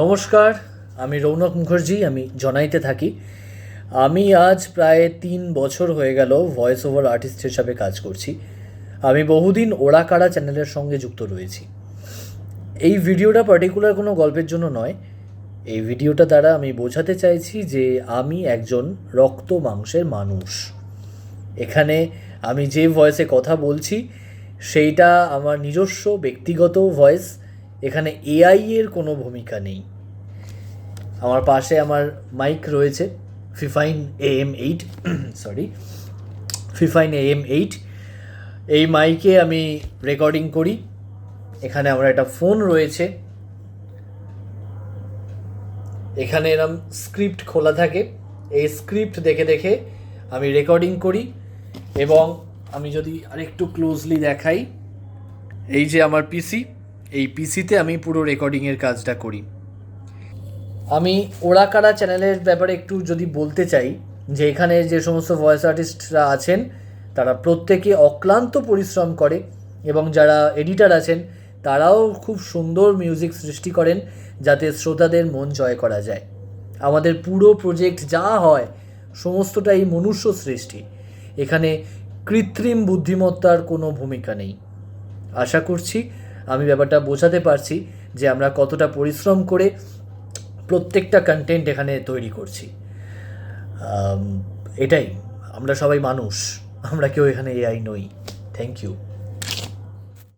নমস্কার, আমি রৌনক মুখার্জি। আমি জনাইতে থাকি। আমি আজ প্রায় 3 বছর হয়ে গেল ভয়েস ওভার আর্টিস্ট হিসাবে কাজ করছি। আমি বহুদিন ওরা কারা চ্যানেলের সঙ্গে যুক্ত রয়েছি। এই ভিডিওটা পার্টিকুলার কোনো গল্পের জন্য নয়। এই ভিডিওটা দ্বারা আমি বোঝাতে চাইছি যে আমি একজন রক্ত মাংসের মানুষ। এখানে আমি যে ভয়েসে কথা বলছি সেইটা আমার নিজস্ব ব্যক্তিগত ভয়েস। এখানে এআই এর কোনো ভূমিকা নেই। আমার পাশে আমার মাইক রয়েছে, Fifine AM8 sorry Fifine AM8। এই মাইকে আমি রেকর্ডিং করি। এখানে আমার একটা ফোন রয়েছে, এখানে এরম স্ক্রিপ্ট খোলা থাকে। এই স্ক্রিপ্ট দেখে দেখে আমি রেকর্ডিং করি। এবং আমি যদি আরেকটু ক্লোজলি দেখাই, এই যে আমার পিসি, এই পিসিতে আমি পুরো রেকর্ডিংয়ের কাজটা করি। আমি ওরা কারা চ্যানেলের ব্যাপারে একটু যদি বলতে চাই, যে এখানে যে সমস্ত ভয়েস আর্টিস্টরা আছেন তারা প্রত্যেকে অক্লান্ত পরিশ্রম করে, এবং যারা এডিটার আছেন তারাও খুব সুন্দর মিউজিক সৃষ্টি করেন যাতে শ্রোতাদের মন জয় করা যায়। আমাদের পুরো প্রজেক্ট যা হয় সমস্তটাই মনুষ্য সৃষ্টি। এখানে কৃত্রিম বুদ্ধিমত্তার কোনো ভূমিকা নেই। আশা করছি আমি ব্যাপারটা বোঝাতে পারছি যে আমরা কতটা পরিশ্রম করে প্রত্যেকটা কন্টেন্ট এখানে তৈরি করছি। এটাই, আমরা সবাই মানুষ, আমরা কেউ এখানে এআই নই। Thank you.